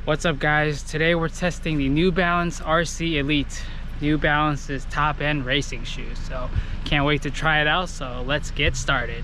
What's up guys? Today we're testing the New Balance RC ELITE. New Balance's top-end racing shoes. So can't wait to try it out, so let's get started.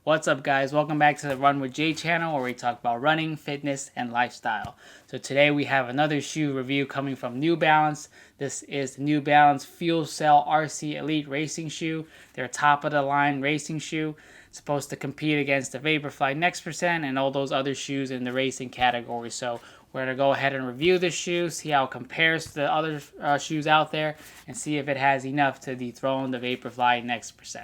What's up guys, welcome back to the Run with Jay channel where we talk about running, fitness, and lifestyle. So today we have another shoe review coming from New Balance. This is the New Balance FuelCell RC ELITE racing shoe. Their top of the line racing shoe. It's supposed to compete against the Vaporfly Next% and all those other shoes in the racing category. So we're going to go ahead and review this shoe, see how it compares to the other shoes out there, and see if it has enough to dethrone the Vaporfly Next%.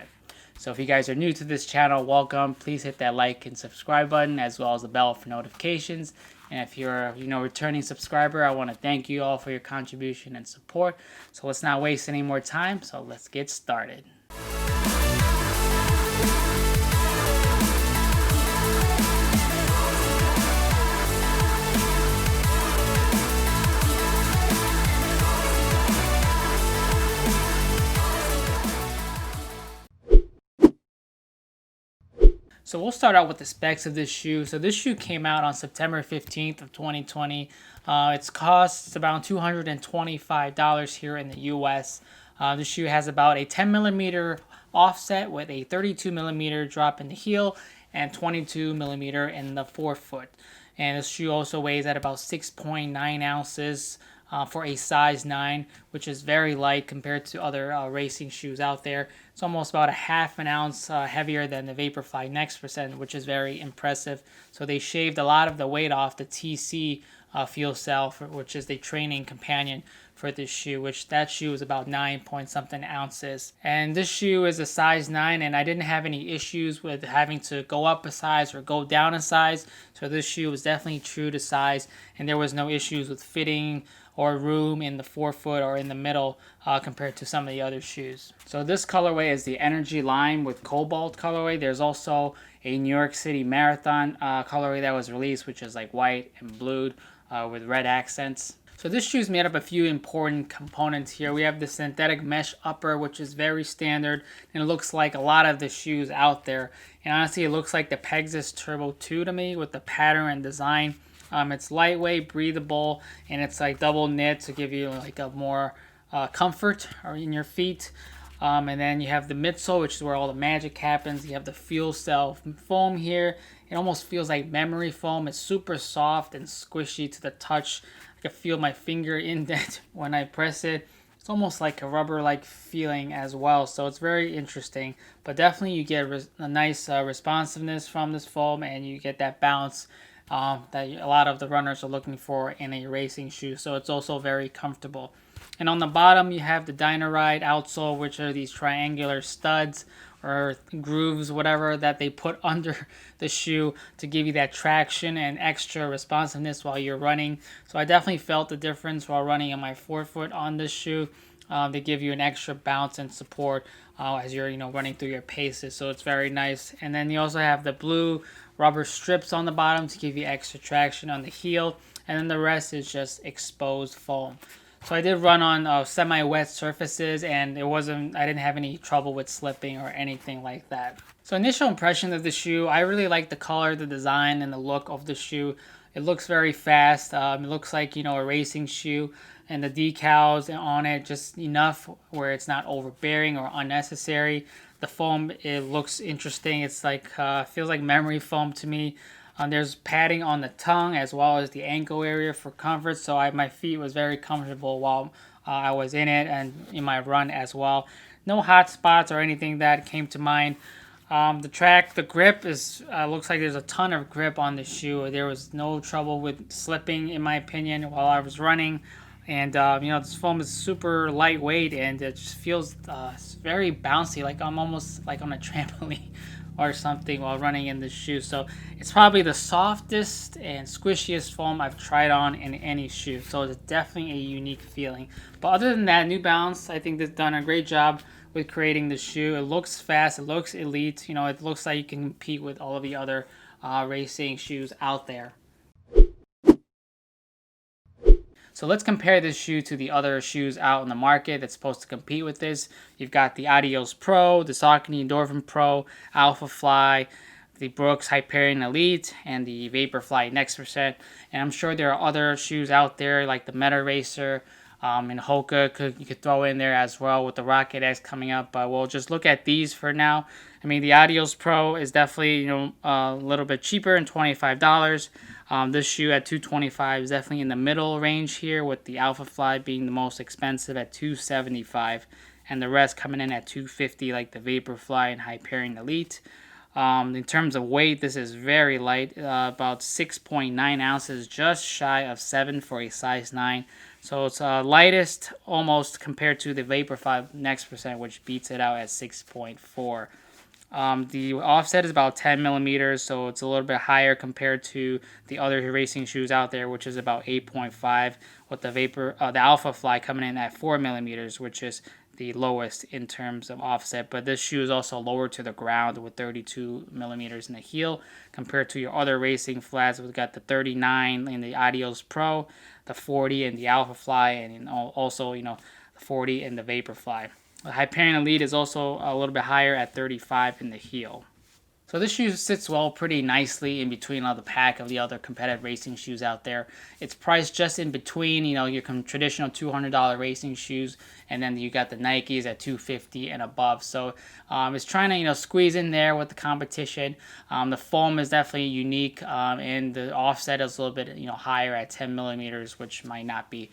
So if you guys are new to this channel, welcome. Please hit that like and subscribe button as well as the bell for notifications. And if you're a returning subscriber, I want to thank you all for your contribution and support. So let's not waste any more time. So let's get started. So we'll start out with the specs of this shoe. So this shoe came out on September 15th of 2020. Its cost is about $225 here in the US. This shoe has about a 10 millimeter offset with a 32 millimeter drop in the heel and 22 millimeter in the forefoot. And this shoe also weighs at about 6.9 ounces. For a size 9, which is very light compared to other racing shoes out there. It's almost about a half an ounce heavier than the Vaporfly Next%, which is very impressive. So they shaved a lot of the weight off the TC fuel cell, which is the training companion for this shoe, which that shoe is about 9 point something ounces. And this shoe is a size 9, and I didn't have any issues with having to go up a size or go down a size. So this shoe was definitely true to size, and there was no issues with fitting or room in the forefoot or in the middle compared to some of the other shoes. So this colorway is the Energy Lime with Cobalt colorway. There's also a New York City Marathon colorway that was released, which is like white and blued with red accents. So this shoe is made up of a few important components here. We have the synthetic mesh upper, which is very standard, and it looks like a lot of the shoes out there. And honestly, it looks like the Pegasus Turbo 2 to me with the pattern and design. It's lightweight, breathable, and it's like double knit to give you like a more comfort in your feet. And then you have the midsole, which is where all the magic happens. You have the fuel cell foam here. It almost feels like memory foam. It's super soft and squishy to the touch. I can feel my finger indent when I press it. It's almost like a rubber-like feeling as well, so it's very interesting. But definitely you get a nice responsiveness from this foam, and you get that bounce that a lot of the runners are looking for in a racing shoe. So it's also very comfortable. And on the bottom, you have the Dynaride outsole, which are these triangular studs or grooves, whatever, that they put under the shoe to give you that traction and extra responsiveness while you're running. So I definitely felt the difference while running on my forefoot on this shoe. They give you an extra bounce and support as you're running through your paces. So it's very nice. And then you also have the blue rubber strips on the bottom to give you extra traction on the heel. And then the rest is just exposed foam. So I did run on semi-wet surfaces, and I didn't have any trouble with slipping or anything like that. So initial impression of the shoe, I really like the color, the design, and the look of the shoe. It looks very fast. It looks like, a racing shoe, and the decals on it just enough where it's not overbearing or unnecessary. The foam, it looks interesting. It's like, feels like memory foam to me. There's padding on the tongue as well as the ankle area for comfort, so my feet was very comfortable while I was in it and in my run as well. No hot spots or anything that came to mind. The grip is looks like there's a ton of grip on the shoe. There was no trouble with slipping, in my opinion, while I was running. And this foam is super lightweight, and it just feels very bouncy, like I'm almost like on a trampoline or something while running in this shoe. So it's probably the softest and squishiest foam I've tried on in any shoe. So it's definitely a unique feeling. But other than that, New Balance, I think they've done a great job with creating the shoe. It looks fast. It looks elite. It looks like you can compete with all of the other racing shoes out there. So let's compare this shoe to the other shoes out in the market that's supposed to compete with this. You've got the Adios Pro, the Saucony Endorphin Pro, Alpha Fly, the Brooks Hyperion Elite, and the Vaporfly Next Percent. And I'm sure there are other shoes out there like the Meta Racer and Hoka. You could throw in there as well with the Rocket X coming up. But we'll just look at these for now. I mean, the Adios Pro is definitely a little bit cheaper and $25. This shoe at $225 is definitely in the middle range here, with the Alpha Fly being the most expensive at $275, and the rest coming in at $250, like the Vaporfly and Hyperion Elite. In terms of weight, this is very light, about 6.9 ounces, just shy of 7 for a size 9. So it's lightest almost compared to the Vaporfly Next Percent, which beats it out at 6.4. The offset is about 10 millimeters, so it's a little bit higher compared to the other racing shoes out there, which is about 8.5, with the Alpha Fly coming in at 4 millimeters, which is the lowest in terms of offset. But this shoe is also lower to the ground with 32 millimeters in the heel compared to your other racing flats. We've got the 39 in the Adios Pro, the 40 in the Alpha Fly, and also the 40 in the Vaporfly. The Hyperion Elite is also a little bit higher at 35 in the heel. So this shoe sits well pretty nicely in between all the pack of the other competitive racing shoes out there. It's priced just in between, your traditional $200 racing shoes, and then you got the Nikes at $250 and above. So it's trying to squeeze in there with the competition. The foam is definitely unique, and the offset is a little bit higher at 10 millimeters, which might not be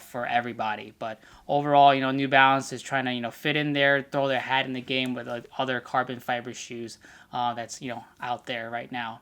for everybody. But overall, New Balance is trying to fit in there, throw their hat in the game with other carbon fiber shoes that's out there right now.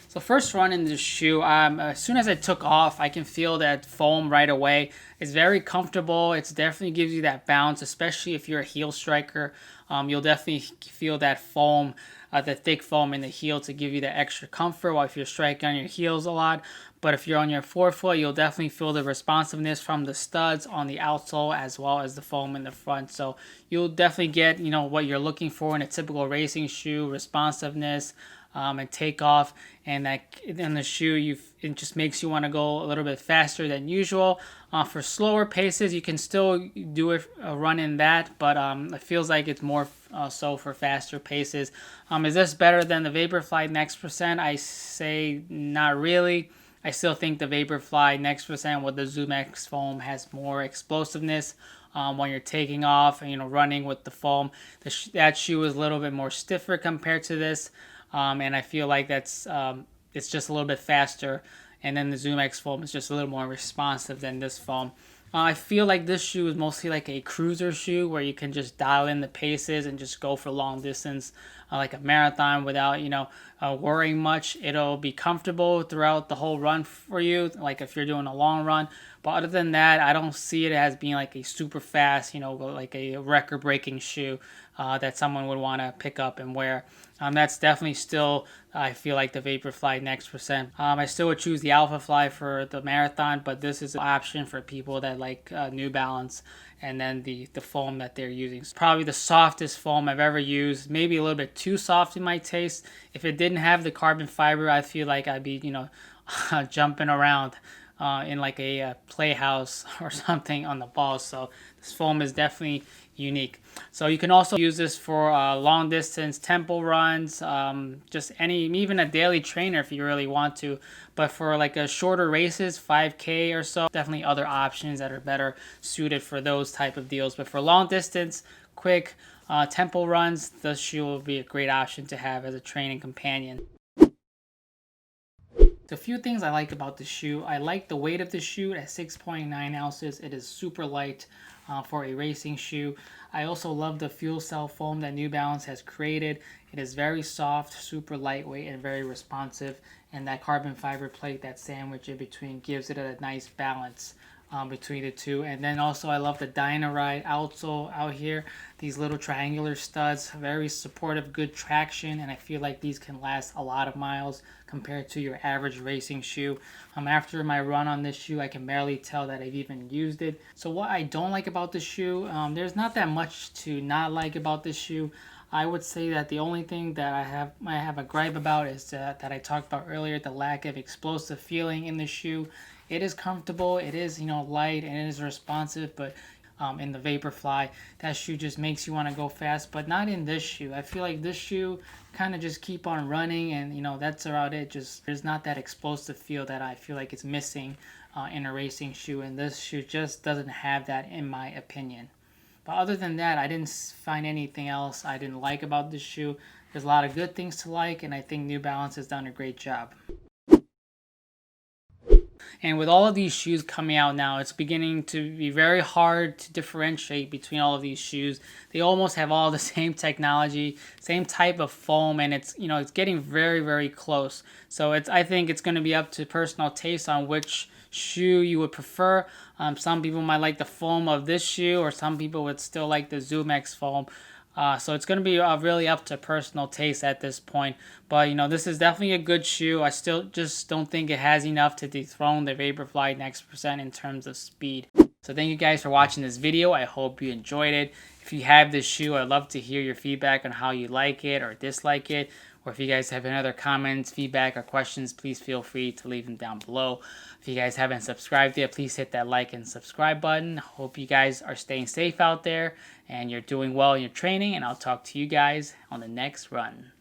So first run in this shoe, as soon as I took off, I can feel that foam right away. It's very comfortable. It definitely gives you that bounce, especially if you're a heel striker. You'll definitely feel that foam, the thick foam in the heel to give you that extra comfort while if you're striking on your heels a lot. But if you're on your forefoot, you'll definitely feel the responsiveness from the studs on the outsole as well as the foam in the front. So you'll definitely get, what you're looking for in a typical racing shoe, responsiveness, and takeoff. And that in the shoe, it just makes you want to go a little bit faster than usual. For slower paces, you can still do a run in that, but it feels like it's more so for faster paces. Is this better than the Vaporfly Next Percent? I say not really. I still think the Vaporfly Next Percent with the Zoom X foam has more explosiveness when you're taking off and running with the foam. That shoe is a little bit more stiffer compared to this, and I feel like it's just a little bit faster. And then the Zoom X foam is just a little more responsive than this foam. I feel like this shoe is mostly like a cruiser shoe where you can just dial in the paces and just go for long distance, like a marathon without worrying much. It'll be comfortable throughout the whole run for you, like if you're doing a long run. But other than that, I don't see it as being like a super fast, like a record-breaking shoe that someone would want to pick up and wear. That's definitely still, I feel like, the Vaporfly Next Percent. I still would choose the Alpha Fly for the marathon, but this is an option for people that like New Balance and then the foam that they're using. It's probably the softest foam I've ever used, maybe a little bit too soft in my taste. If it didn't have the carbon fiber, I feel like I'd be, jumping around in like a playhouse or something on the balls. So this foam is definitely unique. So you can also use this for long distance tempo runs, just even a daily trainer if you really want to. But for like a shorter races, 5K or so, definitely other options that are better suited for those type of deals. But for long distance, quick tempo runs, this shoe will be a great option to have as a training companion. A few things I like about the shoe. I like the weight of the shoe at 6.9 ounces. It is super light for a racing shoe. I also love the fuel cell foam that New Balance has created. It is very soft, super lightweight, and very responsive. And that carbon fiber plate, that sandwich in between, gives it a nice balance between the two. And then also I love the Dynaride outsole out here. These little triangular studs, very supportive, good traction, and I feel like these can last a lot of miles compared to your average racing shoe. After my run on this shoe, I can barely tell that I've even used it. So what I don't like about the shoe, there's not that much to not like about this shoe. I would say that the only thing that I have a gripe about is that I talked about earlier, the lack of explosive feeling in the shoe. It is comfortable, it is light, and it is responsive, but in the Vaporfly, that shoe just makes you want to go fast, but not in this shoe. I feel like this shoe kind of just keep on running, and that's about it. Just there's not that explosive feel that I feel like it's missing in a racing shoe, and this shoe just doesn't have that in my opinion. But other than that, I didn't find anything else I didn't like about this shoe. There's a lot of good things to like, and I think New Balance has done a great job. And with all of these shoes coming out now, it's beginning to be very hard to differentiate between all of these shoes. They almost have all the same technology, same type of foam, and it's it's getting very, very close. So I think it's going to be up to personal taste on which shoe you would prefer. Some people might like the foam of this shoe, or some people would still like the ZoomX foam. So it's going to be really up to personal taste at this point. But, this is definitely a good shoe. I still just don't think it has enough to dethrone the Vaporfly Next Percent in terms of speed. So thank you guys for watching this video. I hope you enjoyed it. If you have this shoe, I'd love to hear your feedback on how you like it or dislike it. Or if you guys have any other comments, feedback, or questions, please feel free to leave them down below. If you guys haven't subscribed yet, please hit that like and subscribe button. Hope you guys are staying safe out there and you're doing well in your training, and I'll talk to you guys on the next run.